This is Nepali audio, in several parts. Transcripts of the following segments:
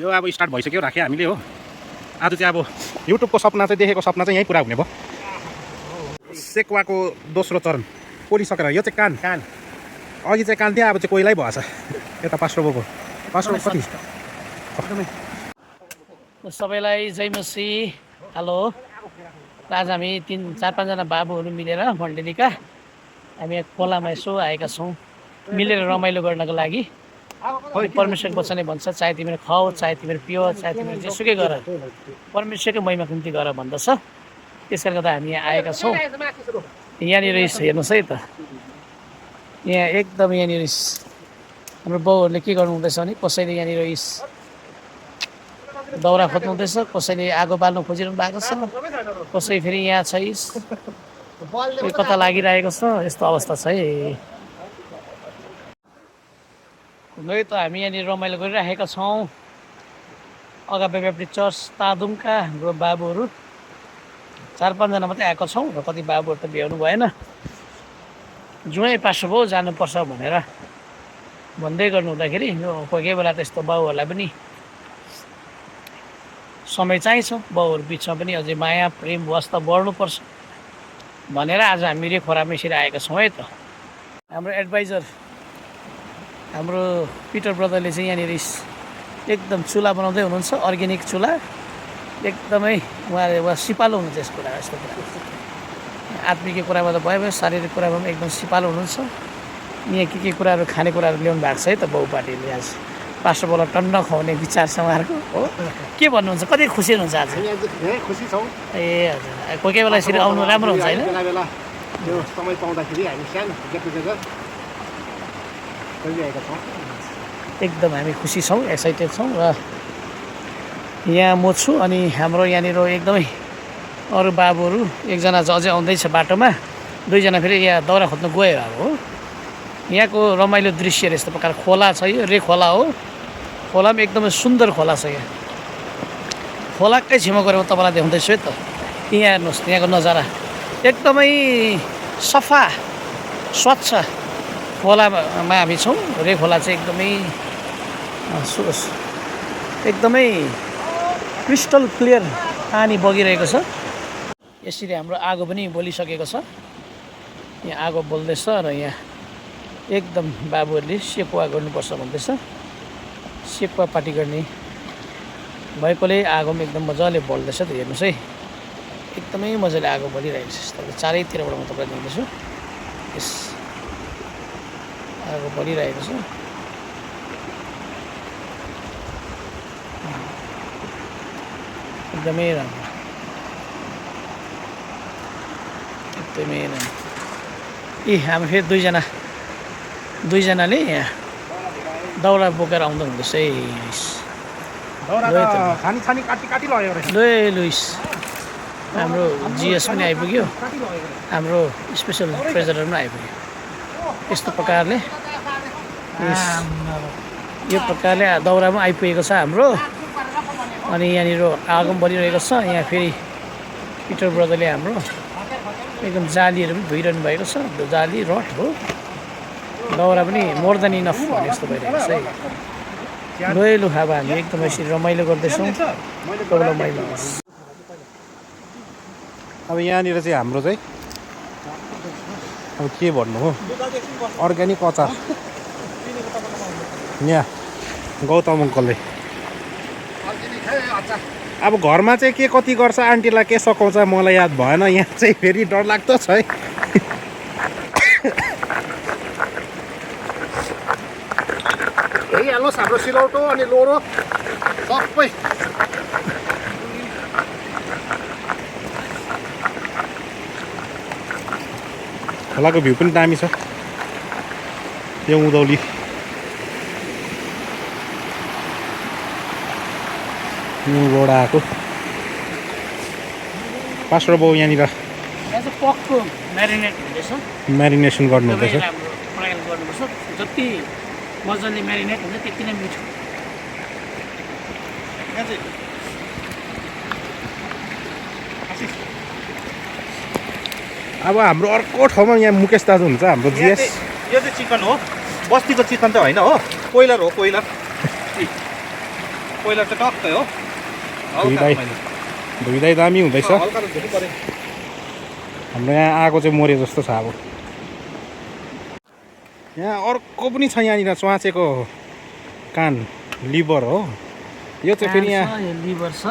यो अब स्टार्ट भइसक्यो राखेँ हामीले हो। आज चाहिँ अब युट्युबको सपना चाहिँ देखेको सपना चाहिँ यहीँ पुरा हुने भयो। सेक्वाको दोस्रो चरण पोलिसकेर यो चाहिँ कान कान अघि चाहिँ कान थियो, अब चाहिँ कोइलै भएछ। यता पास्रोबोको पास्रो कति सबैलाई जय मसी। हेलो, आज हामी 3-4-5 जना बाबुहरू मिलेर मण्डलीका हामी यहाँ खोलामा यसो आएका छौँ मिलेर रमाइलो गर्नको लागि। परमेश्वरको वचनले भन्छ चाहे तिमीले खाऊ, चाहे तिमीले पियो, चाहे तिमीले जेसुकै गर, परमेश्वरकै महिमाको निम्ति गर भन्दछ। त्यसकारण गर्दा हामी यहाँ आएका छौँ। यहाँनिर हेर्नुहोस् है त, यहाँ एकदम यहाँनिर हाम्रो बाउहरूले के गर्नु हुँदैछ भने कसैले यहाँनिर दाउरा खोज्नु हुँदैछ, कसैले आगो बाल्नु खोजिरहनु भएको छ, कसै फेरि यहाँ छ कता लागिरहेको छ। यस्तो अवस्था छ है। है त हामी यहाँनिर रमाइलो गरिराखेका छौँ। अगापे ब्याप्टिस्ट चर्च तादुङका हाम्रो बाबुहरू 4-5 जना मात्रै आएको छौँ र कति बाबुहरू त भ्याउनु भएन। जुनै पासो भयो जानुपर्छ भनेर भन्दै गर्नु हुँदाखेरि कोही कोही बेला त यस्तो बाउहरूलाई पनि समय चाहिन्छ, बाउहरू बिचमा पनि अझै माया प्रेम वास्ता बढ्नुपर्छ भनेर आज हामी खोरामा यसरी आएका छौँ है त। हाम्रो एडभाइजर हाम्रो पिटर ब्रदरले चाहिँ यहाँनिर एकदम चुला बनाउँदै हुनुहुन्छ, अर्ग्यानिक चुला। एकदमै उहाँ सिपालु हुनुहुन्छ यस कुरा। यस्तो कुरा आत्मिक कुरामा त भयो, शारीरिक कुरामा पनि एकदम सिपालु हुनुहुन्छ। यहाँ के कुराहरू खानेकुराहरू ल्याउनु भएको छ है त बाउ पार्टीले। आज पास्टरबाट टन्न खुवाउने विचार छ उहाँहरूको हो। के भन्नुहुन्छ, कति खुसी हुनुहुन्छ आज? खुसी छौँ। ए हजुर, कोही कोही बेला यसरी आउनु राम्रो हुन्छ होइन? बेला यो समय पाउँदाखेरि हामी सानो गेट टुगेदर गरिरहेका छौँ। एकदम हामी खुसी छौँ, एक्साइटेड छौँ। र यहाँ म छु अनि हाम्रो यहाँनिर एकदमै अरू बाबुहरू, एकजना अझै आउँदैछ बाटोमा, 2 जना फेरि यहाँ दाउरा खोज्नु गयो अब हो। यहाँको रमाइलो दृश्यहरू यस्तो प्रकार खोला छ, यो रे खोला हो। खोला पनि एकदमै सुन्दर खोला छ। यहाँ खोलाकै छेउमा गएर म तपाईँलाई देखाउँदैछु है त। यहाँ हेर्नुहोस्, यहाँको नजारा एकदमै सफा स्वच्छ खोलामा हामी छौँ। रे खोला चाहिँ एकदमै क्रिस्टल क्लियर पानी बगिरहेको छ। यसरी हाम्रो आगो पनि बलिसकेको छ। यहाँ आगो बल्दैछ र यहाँ एकदम बाबुहरूले सेकुवा गर्नुपर्छ भन्दैछ। सेकुवा पार्टी गर्ने भएकोले आगो पनि एकदम मजाले बल्दैछ। त हेर्नुहोस् है, एकदमै मजाले आगो बलिरहेको छ। तपाईँले चारैतिरबाट म तपाईँलाई देख्दैछु, यस आगो बलिरहेको छ। एकदमै राम्रो, एकदमै राम्रो। हामी फेरि 2 जनाले यहाँ दाउरा बोकेर आउँदा हुँदैछ है। लुइस हाम्रो जिएस पनि आइपुग्यो, हाम्रो स्पेसल ट्रेजरर पनि आइपुग्यो। यस्तो प्रकारले यो प्रकारले दाउरा पनि आइपुगेको छ हाम्रो। अनि यहाँनिर आगो पनि बलिरहेको छ। यहाँ फेरि पिटर ब्रदरले हाम्रो एकदम जालीहरू पनि धोइरहनु भएको छ। जाली रड हो, दाउरा पनि मोर देन इनफ भने जस्तो भइरहेको छ है। लु अब हामी एकदम यसरी रमाइलो गर्दैछौँ। तपाईँलाई महिमा होस्। अब यहाँनिर चाहिँ हाम्रो चाहिँ अब के भन्नु हो, अर्ग्यानिक अचार यहाँ गौतम अङ्कलले। अब घरमा चाहिँ के कति गर्छ, आन्टीलाई के सघाउँछ मलाई याद भएन। यहाँ चाहिँ फेरि डरलाग्दो छ है। हेरिहाल्नुहोस् हाम्रो सिलौटो अनि लोरो सबै। खोलाको भ्यू पनि दामी छ। यो उँधौली आएको पास्टर बाउ यहाँनिर पकको म्यारिनेसन गर्नु हुँदैछ। जति मजाले म्यारिनेट हुन्छ त्यति नै मिठो। अब हाम्रो अर्को ठाउँमा यहाँ मुकेश दाजु हुन्छ, हाम्रो जिएस। यो चाहिँ चिकन हो, बस्तीको चिकन त होइन हो, कोइलर हो कोइलर। कोइलर चाहिँ टक्कै हो धुइँदै दामी हुँदैछ हाम्रो यहाँ आगो चाहिँ मरे जस्तो छ अब यहाँ अर्को पनि छ यहाँनिर च्वाचेको कान लिभर हो यो चाहिँ फेरि यहाँ लिभर छ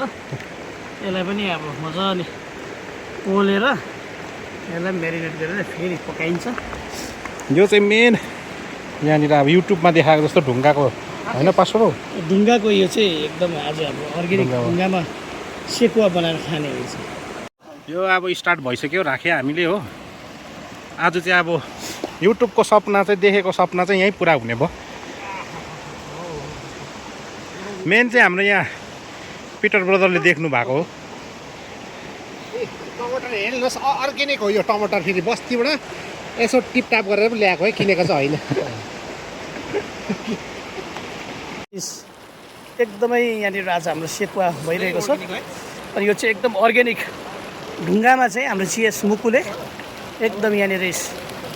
यसलाई पनि अब मजाले पोलेर यसलाई मेरिनेट गरेर फेरि पकाइन्छ यो चाहिँ मेन यहाँनिर अब युट्युबमा देखाएको जस्तो ढुङ्गाको होइन पास्टर हो ढुङ्गाको यो चाहिँ एकदम आज हाम्रो अर्ग्यानिक ढुङ्गामा सेकुवा बनाएर खाने हुन्छ यो अब स्टार्ट भइसक्यो राख्यो हामीले हो आज चाहिँ अब युट्युबको सपना चाहिँ देखेको सपना चाहिँ यहीँ पुरा हुने भयो मेन चाहिँ हाम्रो यहाँ पिटर ब्रदरले देख्नु भएको हो टमाटर हेर्नुहोस् अर्ग्यानिक हो यो टमाटर फेरि बस्तीबाट यसो टिपटाप गरेर पनि ल्याएको है किनेको चाहिँ होइन एकदमै यहाँनिर आज हाम्रो सेकुवा भइरहेको छ अनि यो चाहिँ एकदम अर्ग्यानिक ढुङ्गामा चाहिँ हाम्रो सिएस मुकुले एकदम यहाँनिर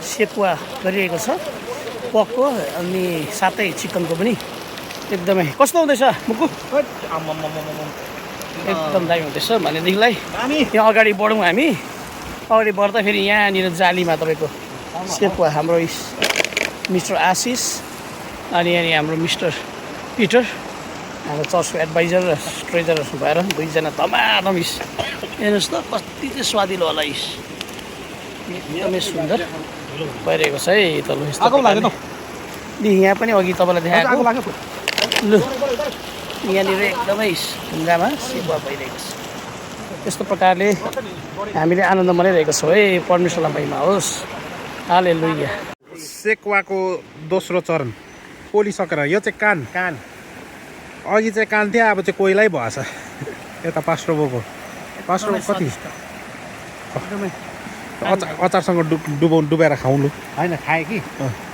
सेकुवा गरिरहेको छ पकको अनि साथै चिकनको पनि एकदमै कस्तो हुँदैछ मुकु एकदम दामी हुँदैछ भनेदेखिलाई यहाँ अगाडि बढौँ हामी अगाडि बढ्दा फेरि यहाँनिर जालीमा तपाईँको सेकुवा हाम्रो मिस्टर आशिष अनि यहाँ हाम्रो मिस्टर पिटर हाम्रो चर्चको एडभाइजर र ट्रेजर भएर दुईजना धमाधम हेर्नुहोस् त कति चाहिँ स्वादिलो होला एकदमै सुन्दर भइरहेको छ है तल यहाँ पनि अघि तपाईँलाई देखाएको लु यहाँनिर एकदमै ढुङ्गामा सेकुवा भइरहेको छ यस्तो प्रकारले हामीले आनन्द मनाइरहेको छौँ है परमेश्वरलाई महिमा होस् हालेलुया सेकुवाको दोस्रो चरण पोलिसकेर यो चाहिँ कान अघि चाहिँ कान थियो अब चाहिँ कोइलै भएछ यता पास्ट्रोबोको कति अचारसँग डुबाएर खाउनु होइन खाएँ कि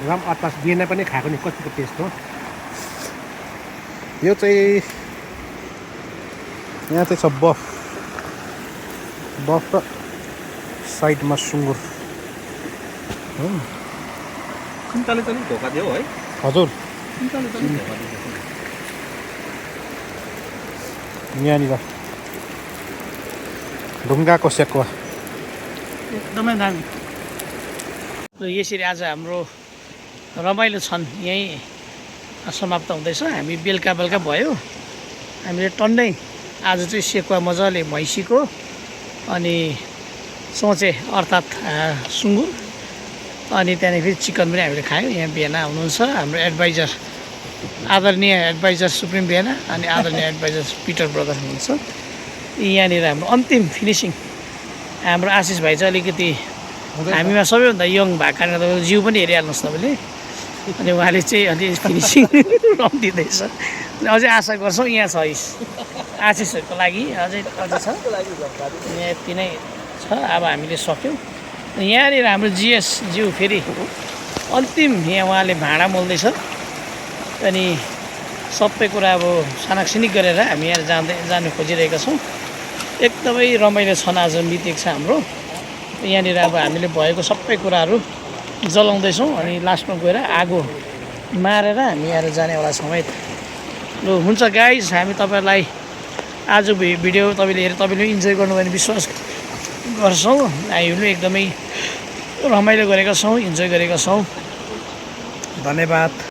रम अचार बिहान पनि खाएको नि कतिको टेस्ट हो यो चाहिँ यहाँ चाहिँ छ बफ र साइडमा सुँगुर कुन्ताले चाहिँ धोका दियो है हजुर यहाँनिर ढुङ्गाको सेकुवा एकदमै दामी र यसरी आज हाम्रो रमाइलो छन् यहीँ समाप्त हुँदैछ हामी बेलुका भयो हामीले टन्नै आज चाहिँ सेकुवा मजाले भैँसीको अनि सोचे अर्थात् सुँगुर अनि त्यहाँदेखि फेरि चिकन पनि हामीले खायौँ यहाँ बिहान हुनुहुन्छ हाम्रो एडभाइजर आदरणीय एडभाइजर सुप्रिम बिहान अनि आदरणीय एडभाइजर पिटर ब्रदर हुनुहुन्छ यहाँनिर हाम्रो अन्तिम फिनिसिङ हाम्रो आशिष भाइ चाहिँ अलिकति हामीमा सबैभन्दा यङ भएको कारणले गर्दा जिउ पनि हेरिहाल्नुहोस् तपाईँले अनि उहाँले चाहिँ अलि फिनिसिङ रम दिँदैछ अनि अझै आशा गर्छौँ यहाँ छ आशिषहरूको लागि अझै छ यहाँ यति नै छ अब हामीले सक्यौँ यहाँनिर हाम्रो जिएस ज्यू फेरि अन्तिम यहाँ उहाँले भाँडा मोल्दैछ अनि सबै कुरा अब सानाकसिनिक गरेर हामी यहाँ जानु खोजिरहेका छौँ एकदमै रमाइलो छन् आज मितिक छ हाम्रो यहाँनिर अब हामीले भएको सबै कुराहरू जलाउँदैछौँ अनि लास्टमा गएर आगो मारेर हामी यहाँ जानेवाला छौँ है ल हुन्छ गाइज हामी तपाईँहरूलाई आज भिडियो तपाईँले इन्जोय गर्नुभयो भने विश्वास गर्छौँ हामीले एकदमै रमाइलो गरेका छौँ इन्जोय गरेका छौँ धन्यवाद।